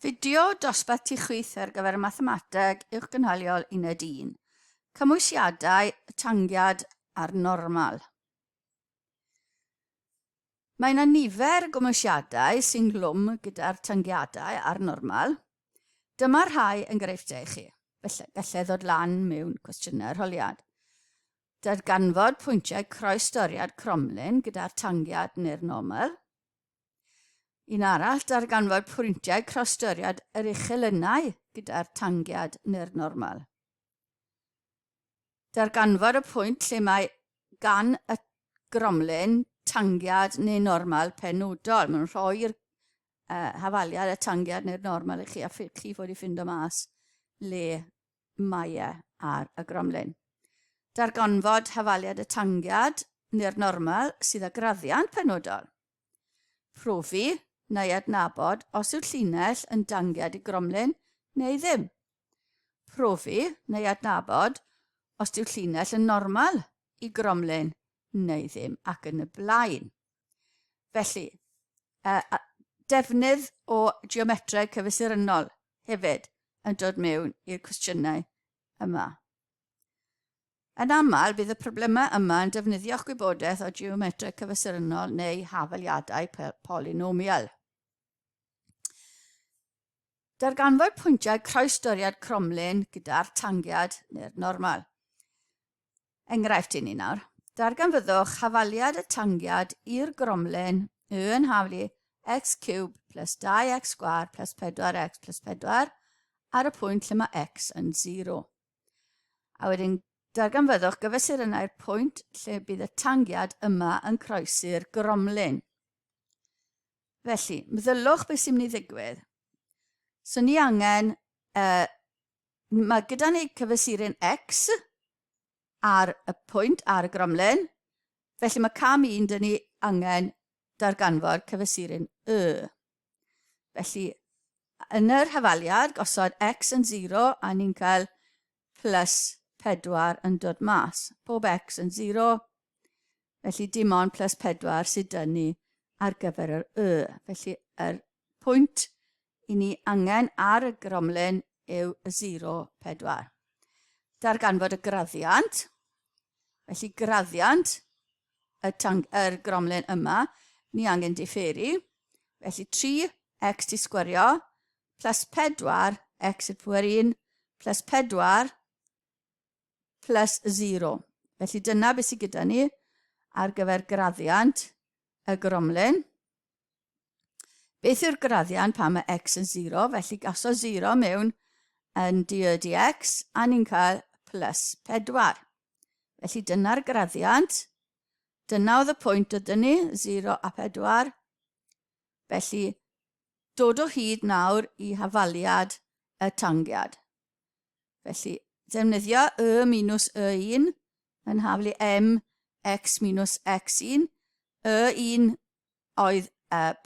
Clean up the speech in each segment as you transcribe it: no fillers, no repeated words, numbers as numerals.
Fideo dosbarth tu chwith ar gyfer mathemateg uwchgynhaliol 1. Cymwysiadau y tangiad a'r normal. Mae yna nifer gymwysiadau sy'n glwm gyda'r tangiadau a'r normal. Dyma rhai enghreifftiau i chi, gallai ddod lan mewn cwestiynau arholiad. Darganfod pwyntiau croesdoriad cromlin gyda'r tangiad neu'r normal. Un arall, darganfod pwyntiau croesdoriad yr uchelynau gyda'r tangiad neu'r normal. Darganfod y pwynt lle mae gan y gromlin tangiad neu normal penodol. Mae'n rhoi'r hafaliad y tangiad neu'r normal i chi a chi fod i ffindo mas le mae ar y gromlin. Darganfod hafaliad y tangiad neu'r normal sydd â graddiant penodol. Profi neu adnabod os yw'r llinell yn dangiad i gromlin neu ddim. Profi neu adnabod os yw'r llinell yn normal i gromlin neu ddim ac yn y blaen. Felly, defnydd o geometreg cyfesurynol hefyd yn dod mewn i'r cwestiynau yma. Yn aml, bydd y problemau yma yn defnyddio'ch gwybodaeth o geometreg cyfesurynol neu hafaliadau polynomial. Darganfod pwyntiau croesdoriad cromlin gyda'r tangiad neu'r normal. Enghraifft i ni nawr. Darganfyddwch hafaliad y tangiad i'r gromlin yn haflu x cube plus 2x sgwar plus 4x plus 4 ar y pwynt lle mae x yn 0. A wedyn darganfyddwch gyfesurynau'r pwynt lle bydd y tangiad yma yn croesi'r gromlin. Felly, meddylwch beth sy'n mynd i ddigwydd. So ni angen, mae gyda ni cyfesurin x ar y pwynt ar y gromlin. Felly mae cam 1 dyn ni angen darganfod cyfesurin y. Felly, yn yr hafaliad, gosod x yn 0 a ni'n cael plus 4 yn dod mas. Pob x yn 0, felly dim ond plus 4 sydd dyn ni ar gyfer yr y. Felly, yr pwynt i ni angen ar y gromlin yw 0, 4. Darganfod y graddiant. Felly, graddiant yr gromlin yma, ni angen differu. Felly, 3x di sgwario plus 4 x y pŵer 1 plus 4 plus 0. Felly dyna beth sydd gyda ni ar gyfer graddiant y gromlin. Beth yw'r graddiant pan mae x yn 0? Felly gaso 0 mewn yn dx a ni'n cael plus 4. Felly dyna'r graddiant. Dyna oedd y pwynt ydyn ni, 0 a 4. Felly dod o hyd nawr i hafaliad y tangiad. Felly defnyddio y minus y1 yn haflu m x minus x1. Y1 oedd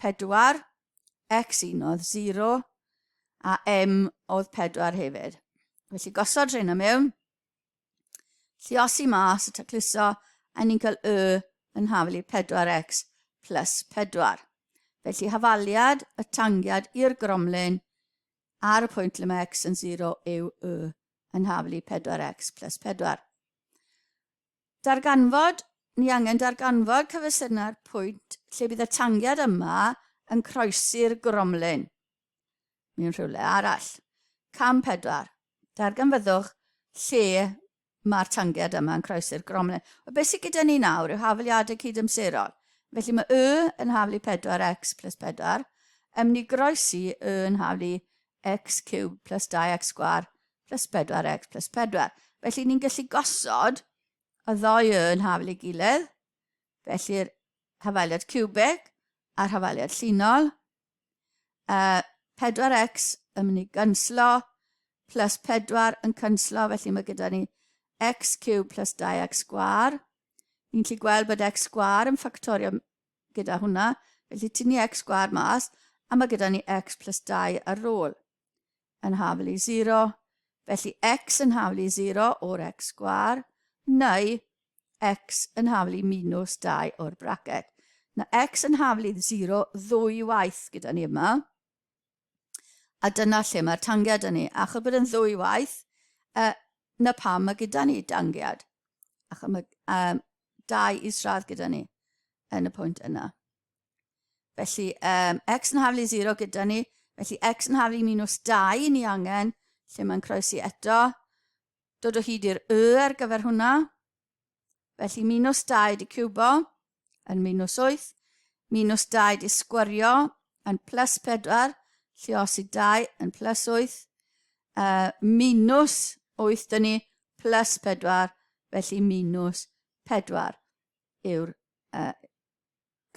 4, x1 oedd 0 a m oedd 4 hefyd. Felly gosod rhain mewn, lluosi mas y tacluso a ni'n cael y yn haflu 4x plus 4. Felly hafaliad y tangiad i'r gromlin ar y pwynt lle mae x yn 0 yw y yn haflu 4x plus 4. Darganfod, ni angen darganfod cyfesurna'r pwynt lle bydd y tangiad yma yn croesi'r gromlin. Mewn rhywle arall. Cam 4. Darganfyddwch lle mae'r tangiad yma yn croesi'r gromlin. O beth sydd gyda ni nawr yw hafaliadau cydymserol. Felly mae y yn haflu 4x plus 4. Mynd i groesi y yn haflu x cube plus 2x sgwar plus 4x plus 4. Felly ni'n gallu gosod y ddoi y yn haflu gilydd. Felly'r hafaliad cubic a'r hafaliad llinol. 4x yn mynd i gynslo plus 4 yn cynslo. Felly mae gyda ni x cube plus 2x sgwar. Ni'n gallu gweld bod x sgwar yn ffactorio gyda hwnna. Felly tynnu x sgwar mas a mae gyda ni x plus 2 ar ôl yn haflu 0. Felly x yn haflu 0 o'r x sgwar neu x yn haflu minus 2 o'r bracet. Na x yn haflu 0 ddwy waith gyda ni yma. A dyna lle mae'r tangiad yn ni. Achos bod yn ddwy waith, na pam mae gyda ni tangiad. Achos mae 2 isradd gyda ni yn y pwynt yna. Felly, x yn haflu 0 gyda ni. Felly, x yn haflu -2 ni angen, lle mae'n croesi eto. Dod o hyd i'r ar gyfer hwnna. Felly, -2 di ciwbo yn -8. -2 di sgwario yn +4. Lluosi 2 yn +8. -8 dyn ni +4. Felly, -4 yw'r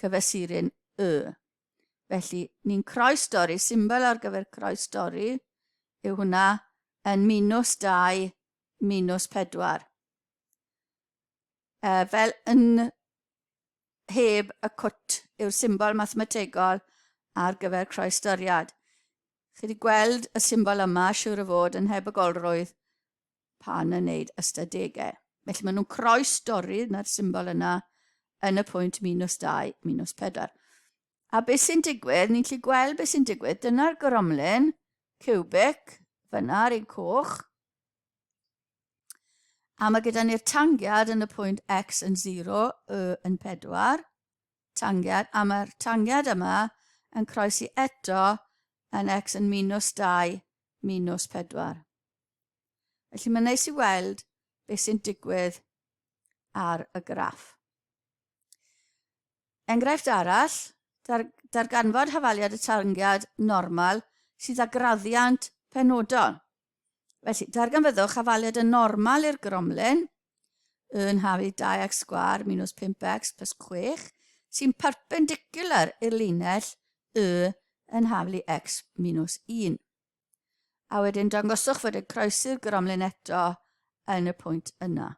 cyfesurin y. Felly, ni'n croesdori, symbol ar gyfer croesdori yw hwnna yn -2, -4. Fel yn heb y cwt yw'r symbol mathemategol ar gyfer croesdoriad. Chi wedi gweld y symbol yma, siŵr o fod, yn heb y golrwydd pan yn wneud ystadegau. Felly maen nhw'n croesdori na'r symbol yna yn y pwynt -2, -4. A beth sy'n digwydd, ni'n gallu gweld beth sy'n digwydd, dyna'r gromlin cubic, fyna'r un coch. A mae gyda ni'r tangiad yn y pwynt x yn 0, y yn 4. Tangiad, a mae'r tangiad yma yn croesi eto yn x yn -2, -4. Felly mae'n neis i weld beth sy'n digwydd ar y graff. Enghraifft arall, darganfod hafaliad y tangiad normal sydd â graddiant penodol. Felly, darganfyddwch hafaliad y normal i'r gromlin, yn haflu 2x sgwar minus 5x plus 6, sy'n perpendicular i'r linell y yn haflu x minus 1. A wedyn dangoswch fod y croesi'r gromlin eto yn y pwynt yna.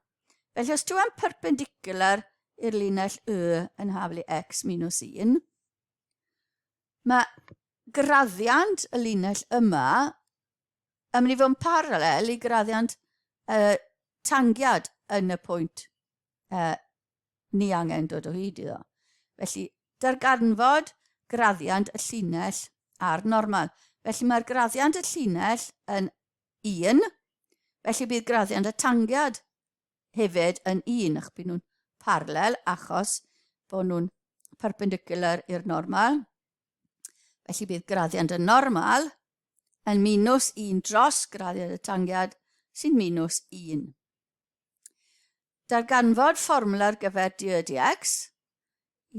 Felly, os dwi'n perpendicular i'r linell y yn haflu x minus 1, mae graddiant y linell yma yn mynd i fod yn paralel i graddiant tangiad yn y pwynt ni angen dod o hyd iddo. Felly, darganfod graddiant y llinell a'r normal. Felly, mae'r graddiant y llinell yn 1, felly bydd graddiant y tangiad hefyd yn 1, ac bydd nhw'n paralel achos bod nhw'n perpendicular i'r normal. Felly, bydd graddiant y normal yn -1 dros graddiant y tangiad sy'n -1. Darganfod fformula ar gyfer dx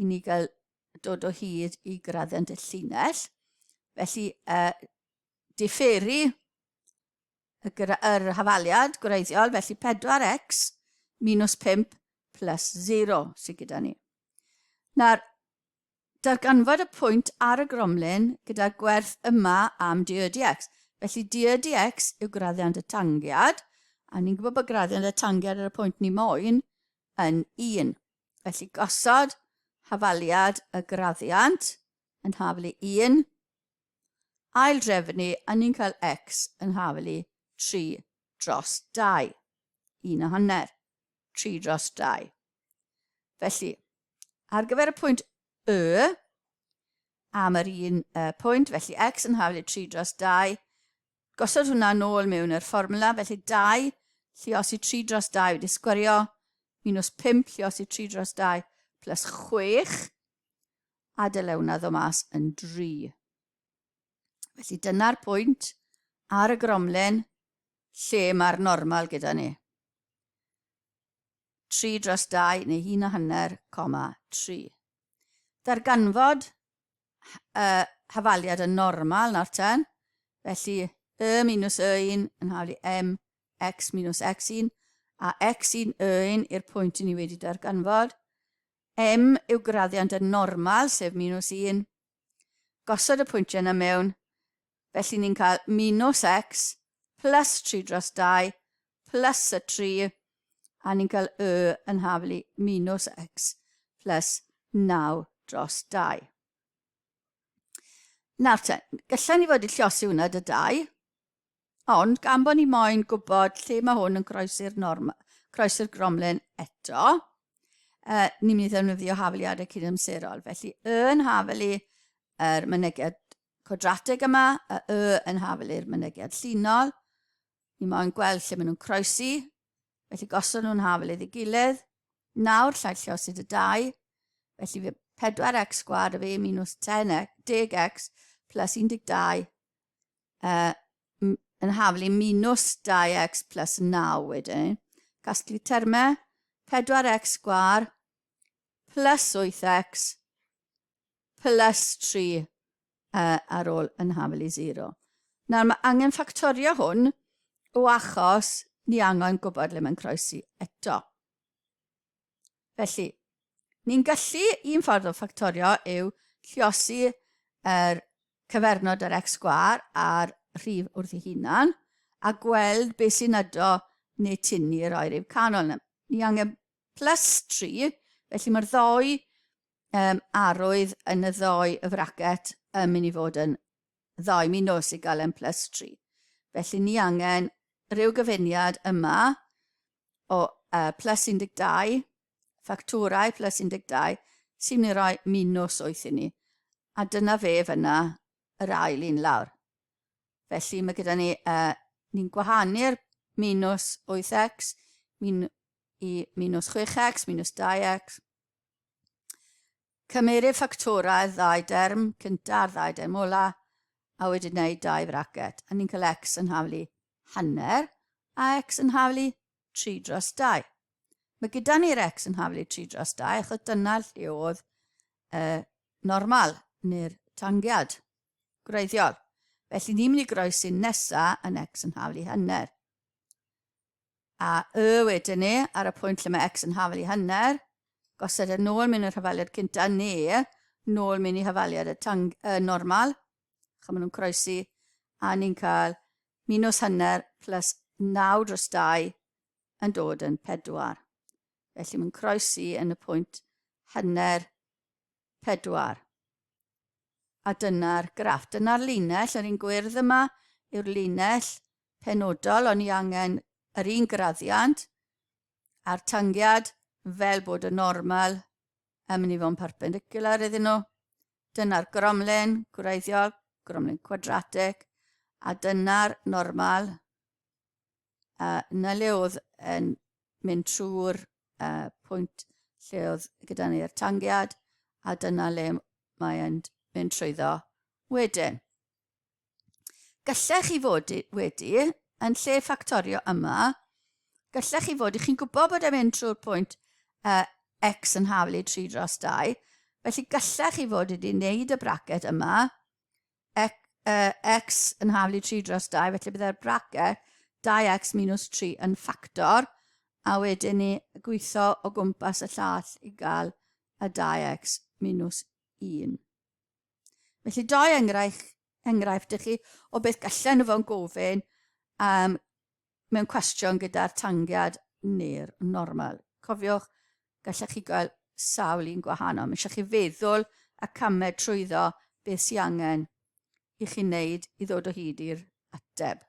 i ni gael dod o hyd i graddiant y llinell. Felly, differi yr hafaliad gwreiddiol, felly 4x minus 5 plus 0 sydd gyda ni. Nawr, darganfod y pwynt ar y gromlin gyda'r gwerth yma am dx. Felly, dx yw graddiant y tangiad, a ni'n gwybod bod graddiant y tangiad ar y pwynt ni moyn yn 1. Felly, gosod hafaliad y graddiant yn haflu 1, ail drefnu, a ni'n cael x yn haflu 3 dros 2. 1/2, 3 dros 2. Felly, ar gyfer y pwynt y, am yr un pwynt, felly x yn haflu 3 dros 2, gosod hwnna nôl mewn yr fformula, felly 2 lluosi 3 dros 2 wedi sgwario, minus 5 lluosi 3 dros 2, plus 6, a dylewna ddo mas yn 3. Felly dyna'r pwynt ar y gromlin lle mae'r normal gyda ni. 3 dros 2 neu 1/2, 3. Hafaliad y normal nawr ten. Felly y minus y1 yn hawlu m x minus x1 a x1 y1 i'r pwynt ni wedi darganfod. M yw graddiant y normal, sef minus 1. Gosod y pwyntiau yna mewn. Felly ni'n cael minus x plus 3 dros 2 plus y 3. A ni'n cael y yn haflu minus x plus 9 dros 2. Nawr te, gallai ni fod i llosi hwnna dy 2. Ond gan bod ni moyn gwybod lle mae hwn yn croesi'r gromlin eto, ni'n mynd i ddefnyddio hafaliadau cydamserol. Felly, yn haflu yr mynegiad quadratig yma, a yn hafel i'r mynegiad llinol. Ni moyn gweld lle maen nhw'n croesi, felly gosod nhw'n hafel iddi gilydd. Nawr llai llosyd y 2, felly fe 4x sgwad y fe minus 10x plus 12 yn hafel i minus 2x plus 9 wedyn. Casglu termau 4x sgwar plus 8x plus 3 ar ôl yn hafel i 0. Nawr mae angen ffactorio hwn o achos ni angen gwybod le mae'n croesi eto. Felly, ni'n gallu un ffordd o ffactorio yw lluosi cyfernod yr x sgwar a'r rhif wrth ei hunan a gweld beth sy'n ydo neu tynnu roi rhyw canol. Ni angen plus 3, felly mae'r ddoi arwydd yn y ddoi y fracet yn mynd i fod yn ddoi minus i gael yn plus 3. Felly ni angen rhyw gyfuniad yma o plus 12, ffactorau plus 12, sy'n mynd i roi minus 8 i ni. A dyna fe fyna yr ail un lawr. Felly mae gyda ni, ni'n gwahanu'r minus 8x i minus 6x, minus 2x. Cymeru'r ffactorau ddau derm cynta'r ddau derm ola, a wedyn gwneud 2 fracet. A ni'n cael x yn hafel i hanner, a x yn hafel i 3 dros 2. Mae gyda ni'r x yn hafel i 3 dros 2, achos dyna lle oedd normal, neu'r tangiad gwreiddiol. Felly ni'n mynd i groesi'n nesaf yn x yn hafel i hanner. A wedyn ni, ar y pwynt lle mae x yn hafel i hanner, gosod e nôl mewn i'r hafaliad cynta, neu nôl mewn i hafaliad y normal. Chos maen nhw'n croesi, a ni'n cael minus hanner plus 9 dros 2 yn dod yn 4. Felly mae'n croesi yn y pwynt hanner 4. A dyna'r graff. Dyna'r linell, yr un gwyrdd yma yw'r linell penodol, ond ni angen yr un graddiant a'r tangiad fel bod y normal yn mynd i fod yn perpendicular iddyn nhw. Dyna'r gromlin gwreiddiol, gromlin quadratic, a dyna'r normal. Yna le oedd yn mynd trwy'r pwynt lle oedd gyda ni'r tangiad, a dyna le mae'n mynd trwyddo wedyn. Gallech chi fod wedi, yn lle ffactorio yma, gallech chi fod, chi'n gwybod bod e'n mynd trwy'r pwynt x yn hafel i 3 dros 2, felly gallech chi fod wedi wneud y bracet yma, x yn hafel i 3 dros 2, felly byddai'r bracet 2x minus 3 yn ffactor, a wedyn ni gweithio o gwmpas y llall i gael y 2x minus 1. Felly 2 enghraifft i chi o beth gallen nhw fo'n gofyn mewn cwestiwn gyda'r tangiad neu'r normal. Cofiwch, gallech chi gael sawl un gwahanol. Mae eisiau chi feddwl a camed trwyddo beth sy'n angen i chi wneud i ddod o hyd i'r ateb.